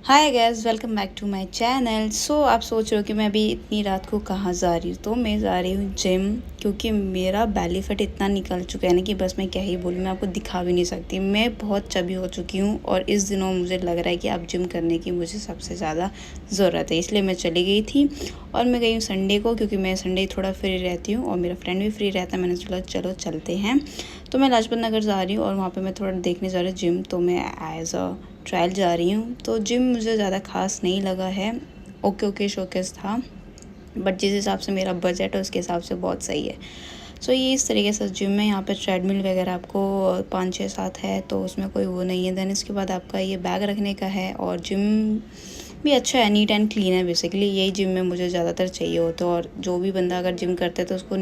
Hi guys, welcome back to my channel. So आप सोच रहे हो कि मैं अभी इतनी रात को कहाँ जा रही हूँ। तो मैं जा रही हूँ जिम, क्योंकि मेरा बेली फैट इतना निकल चुका है ना कि बस मैं क्या ही बोलूँ, मैं आपको दिखा भी नहीं सकती। मैं बहुत चबी हो चुकी हूँ और इस दिनों मुझे लग रहा है कि अब जिम करने की मुझे सबसे ज़्यादा ज़रूरत है। इसलिए मैं चली गई थी और मैं गई हूँ संडे को, क्योंकि मैं संडे थोड़ा फ्री रहती हूँ और मेरा फ्रेंड भी फ्री रहता है। मैंने सोचा चलो चलते हैं। तो मैं लाजपत नगर जा रही हूँ और वहाँ पर मैं थोड़ा देखने जा रही हूँ जिम। तो मैं एज अ ट्रायल जा रही हूँ। तो जिम मुझे ज़्यादा ख़ास नहीं लगा है, ओके शोकेस था, बट जिस हिसाब से मेरा बजट है उसके हिसाब से बहुत सही है। सो ये इस तरीके से जिम में यहाँ पे ट्रेडमिल वगैरह आपको 5 6 7 है, तो उसमें कोई वो नहीं है। देन इसके बाद आपका ये बैग रखने का है और जिम भी अच्छा है, नीट एंड क्लीन है। बेसिकली यही जिम में मुझे ज़्यादातर चाहिए होता है। और जो भी बंदा अगर जिम करता है तो उसको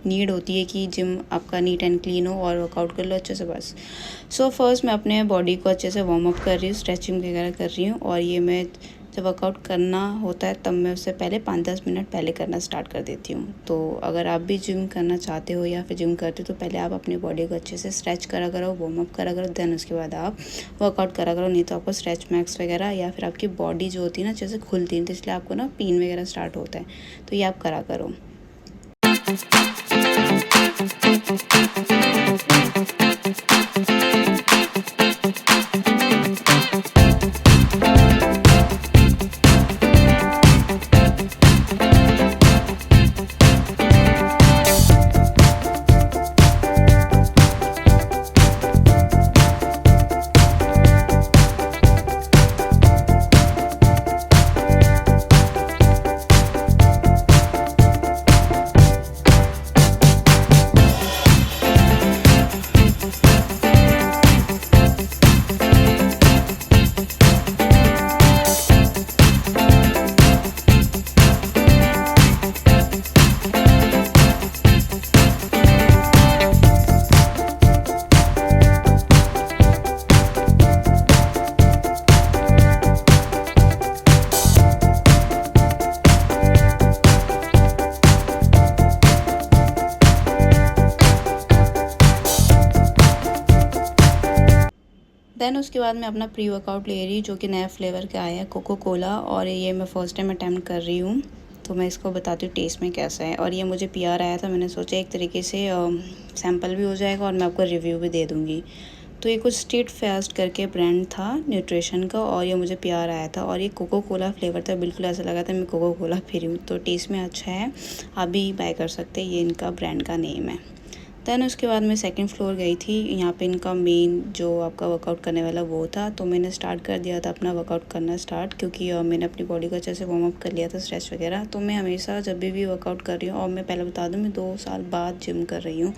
नीड होती है कि जिम आपका नीट एंड क्लीन हो और वर्कआउट कर लो अच्छे से बस। सो फर्स्ट मैं अपने बॉडी को अच्छे से वार्म अप कर रही हूँ, स्ट्रेचिंग वगैरह कर रही हूँ। और ये मैं जब वर्कआउट करना होता है तब मैं उससे पहले 5 10 मिनट पहले करना स्टार्ट कर देती हूँ। तो अगर आप भी जिम करना चाहते हो या फिर जिम करते हो तो पहले आप अपनी बॉडी को अच्छे से स्ट्रेच करा करो, वार्म अप करा करो, देन उसके बाद आप वर्कआउट करा करो। नहीं तो आपको स्ट्रेच मैक्स वगैरह या फिर आपकी बॉडी जो होती है ना अच्छे से खुलती है, तो इसलिए आपको ना पेन वगैरह स्टार्ट होता है। तो ये आप करा करो। देन उसके बाद मैं अपना प्री वर्कआउट ले रही हूँ, जो कि नया फ्लेवर का आया है, कोको कोला। और ये मैं फ़र्स्ट टाइम अटैम्प्ट कर रही हूँ, तो मैं इसको बताती हूँ टेस्ट में कैसा है। और ये मुझे पीआर आया था, मैंने सोचा एक तरीके से सैम्पल भी हो जाएगा और मैं आपको रिव्यू भी दे दूँगी। तो ये कुछ स्ट्रीट फास्ट करके ब्रांड था न्यूट्रिशन का, और ये मुझे पीआर आया था। और ये कोको कोला फ्लेवर था, बिल्कुल ऐसा लगा था मैं कोको कोला पी रही हूँ। तो टेस्ट में अच्छा है, आप भी बाय कर सकते हैं, ये इनका ब्रांड का नेम है। देन उसके बाद मैं सेकंड फ्लोर गई थी। यहाँ पे इनका मेन जो आपका वर्कआउट करने वाला वो था, तो मैंने स्टार्ट कर दिया था अपना वर्कआउट करना स्टार्ट, क्योंकि मैंने अपनी बॉडी को अच्छे से वार्म अप कर लिया था, स्ट्रेच वगैरह। तो मैं हमेशा जब भी वर्कआउट कर रही हूँ, और मैं पहले बता दूँ मैं 2 साल बाद जिम कर रही हूँ,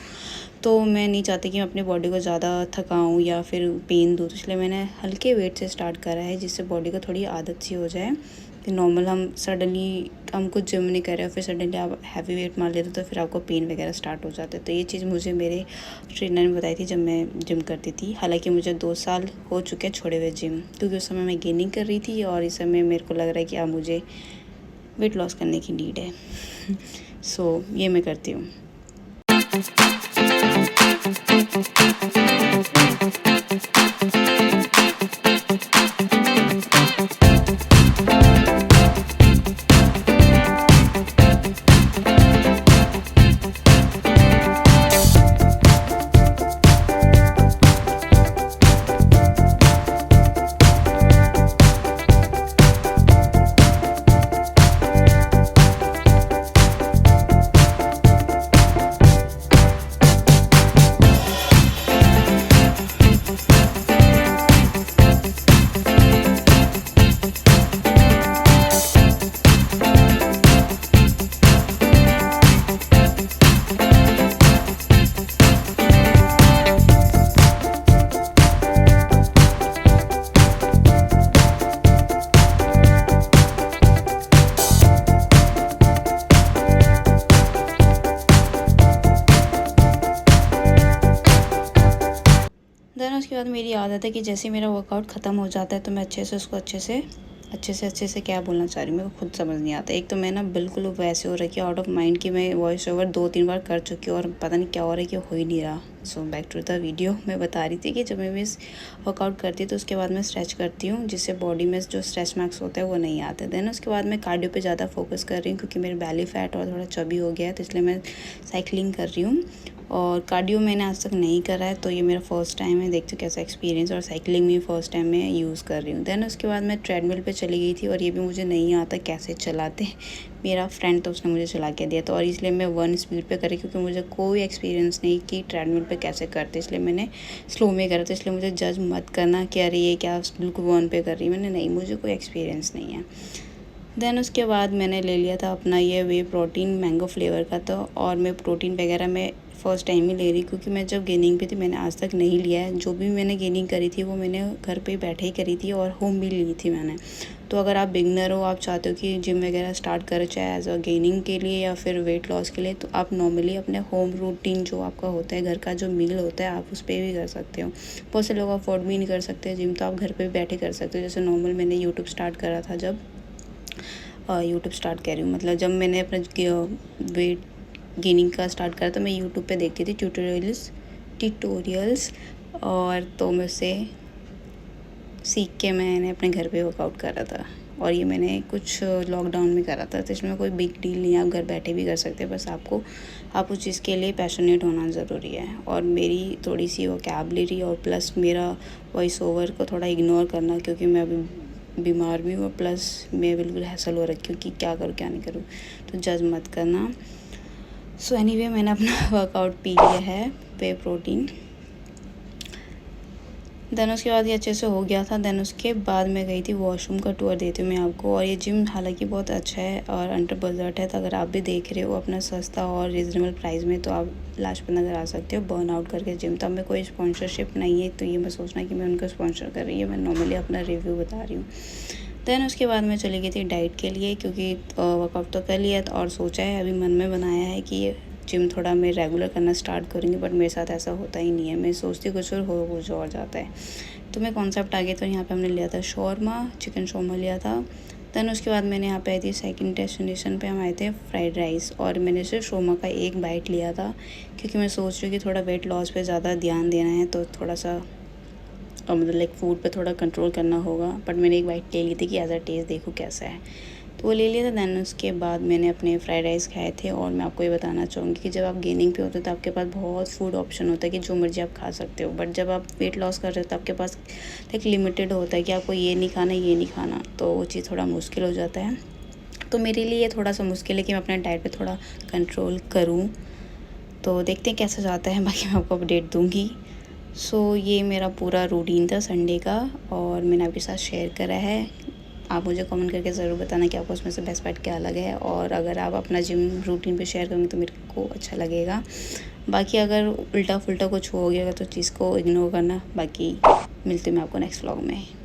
तो मैं नहीं चाहती कि मैं अपनी बॉडी को ज़्यादा थकाऊँ या फिर पेन दूँ। तो इसलिए मैंने हल्के वेट से स्टार्ट करा है, जिससे बॉडी को थोड़ी आदत सी हो जाए कि नॉर्मल हम कुछ जिम नहीं कर रहे हो, फिर सडनली आप हैवी वेट मार लेते हो तो फिर आपको पेन वगैरह स्टार्ट हो जाता है। तो ये चीज़ मुझे मेरे ट्रेनर ने बताई थी जब मैं जिम करती थी। हालांकि मुझे 2 साल हो चुके हैं छोड़े हुए जिम, क्योंकि उस समय मैं गेनिंग कर रही थी और इस समय मेरे को लग रहा है कि अब मुझे वेट लॉस करने की नीड है। सो ये मैं करती हूँ। देन उसके बाद मेरी आदत है कि जैसे मेरा वर्कआउट ख़त्म हो जाता है तो मैं अच्छे से अच्छे से क्या बोलना चाह रही हूँ मेरे को खुद समझ नहीं आता। एक तो मैं ना बिल्कुल वैसे हो रखी है आउट ऑफ माइंड कि मैं वॉइस ओवर 2-3 बार कर चुकी हूँ और पता नहीं क्या हो रहा है कि हो ही नहीं रहा। So back to the video. मैं बता रही थी कि जब मैं वर्कआउट करती हूँ तो उसके बाद मैं स्ट्रेच करती हूँ, जिससे बॉडी में जो स्ट्रेच मार्क्स होते हैं वो नहीं आते। देन उसके बाद मैं कार्डियो पे ज़्यादा फोकस कर रही हूँ क्योंकि मेरी बैली फैट और थोड़ा चबी हो गया है, तो इसलिए मैं साइकिलिंग कर रही हूँ। और कार्डियो मैंने आज तक नहीं करा है, तो ये मेरा फर्स्ट टाइम है। देखती हूँ कैसा एक्सपीरियंस, और साइकिलिंग भी फर्स्ट टाइम मैं यूज़ कर रही हूँ। देन उसके बाद मैं ट्रेडमिल पे चली गई थी, और ये भी मुझे नहीं आता कैसे चलाते। मेरा फ्रेंड तो उसने मुझे चला के दिया, तो और इसलिए मैं 1 स्पीड पे करी क्योंकि मुझे कोई एक्सपीरियंस नहीं कि ट्रेडमिल पे कैसे करते, इसलिए मैंने स्लो में करा। तो इसलिए मुझे जज मत करना कि अरे ये क्या बिल्कुल 1 पे कर रही है। मैंने नहीं, मुझे कोई एक्सपीरियंस नहीं है। देन उसके बाद मैंने ले लिया था अपना ये वे प्रोटीन मैंगो फ्लेवर का, तो और मैं प्रोटीन वगैरह मैं फ़र्स्ट टाइम ही ले रही क्योंकि मैं जब गेनिंग पे थी मैंने आज तक नहीं लिया है। जो भी मैंने गेनिंग करी थी वो मैंने घर पे बैठे ही करी थी और होम भी ली थी मैंने। तो अगर आप बिगनर हो, आप चाहते हो कि जिम वगैरह स्टार्ट करें चाहे एज अ गेनिंग के लिए या फिर वेट लॉस के लिए, तो आप नॉर्मली अपने होम रूटीन जो आपका होता है, घर का जो मील होता है, आप उस पर भी कर सकते हो। बहुत से लोग अफोर्ड भी नहीं कर सकते जिम, तो आप घर पर भी बैठे कर सकते हो। जैसे नॉर्मल मैंने यूट्यूब स्टार्ट करा था, जब यूट्यूब स्टार्ट कर रही हूँ मतलब जब मैंने अपना वेट गेनिंग का स्टार्ट करा तो मैं यूट्यूब पे देखती थी ट्यूटोरियल्स, और तो मैं उससे सीख के मैंने अपने घर पे वर्कआउट करा था। और ये मैंने कुछ लॉकडाउन में करा था, तो इसमें कोई बिग डील नहीं है, आप घर बैठे भी कर सकते हैं। बस आप उस चीज़ के लिए पैशनेट होना ज़रूरी है। और मेरी थोड़ी सी वोकैबुलरी और प्लस मेरा वॉइस ओवर को थोड़ा इग्नोर करना, क्योंकि मैं अभी बीमार भी हूँ, प्लस मैं बिल्कुल हैसल हो रखी हूँ कि क्या करूँ क्या नहीं करूँ, तो जज मत करना। सो एनीवे मैंने अपना वर्कआउट पी लिया है वे प्रोटीन। देन उसके बाद ये अच्छे से हो गया था। देन उसके बाद मैं गई थी वॉशरूम का टूर देती हूँ मैं आपको। और ये जिम हालांकि बहुत अच्छा है और अंडर बजट है, तो अगर आप भी देख रहे हो अपना सस्ता और रीज़नेबल प्राइस में, तो आप लाजपत नगर आ सकते हो बर्न आउट करके जिम। तो अब मैं कोई स्पॉन्सरशिप नहीं है, तो ये मैं सोचना कि मैं उनको स्पॉन्सर कर रही हूँ, मैं नॉर्मली अपना रिव्यू बता रही हूँ। देन उसके बाद मैं चली गई थी डाइट के लिए, क्योंकि वर्कआउट तो कर लिया और सोचा है, अभी मन में बनाया है कि जिम थोड़ा मैं रेगुलर करना स्टार्ट करूँगी। बट मेरे साथ ऐसा होता ही नहीं है, मैं सोचती कुछ और हो कुछ और जाता है। तो मैं कॉन्सेप्ट आ गया, तो यहाँ पे हमने लिया था शौरमा, चिकन शौरमा लिया था। देन उसके बाद मैंने यहाँ पे आई थी सेकंड डेस्टिनेशन पे, हम आए थे फ्राइड राइस, और मैंने सिर्फ शौरमा का एक बाइट लिया था क्योंकि मैं सोच रही हूँ कि थोड़ा वेट लॉस पे ज़्यादा ध्यान देना है, तो थोड़ा सा मतलब लाइक फूड पे थोड़ा कंट्रोल करना होगा। बट मैंने एक बाइट ले ली थी कि एज अ टेस्ट देखो कैसा है, तो वो ले लिया था। देन उसके बाद मैंने अपने फ्राइड राइस खाए थे। और मैं आपको ये बताना चाहूँगी कि जब आप गेनिंग पे होते हो तो आपके पास बहुत फूड ऑप्शन होता है कि जो मर्जी आप खा सकते हो। बट जब आप वेट लॉस कर रहे हो तो आपके पास एक लिमिटेड होता है कि आपको ये नहीं खाना ये नहीं खाना, तो वो चीज़ थोड़ा मुश्किल हो जाता है। तो मेरे लिए थोड़ा सा मुश्किल है कि मैं अपने डाइट पर थोड़ा कंट्रोल करूँ। तो देखते हैं कैसा जाता है, बाकी मैं आपको अपडेट दूँगी। सो ये मेरा पूरा रूटीन था संडे का, और मैंने आपके साथ शेयर करा है। आप मुझे कमेंट करके ज़रूर बताना कि आपको उसमें से बेस्ट पार्ट क्या लगा है, और अगर आप अपना जिम रूटीन पे शेयर करेंगे तो मेरे को अच्छा लगेगा। बाकी अगर उल्टा फुल्टा कुछ हो गया तो चीज़ को इग्नोर करना। बाकी मिलती हूँ मैं आपको नेक्स्ट व्लॉग में।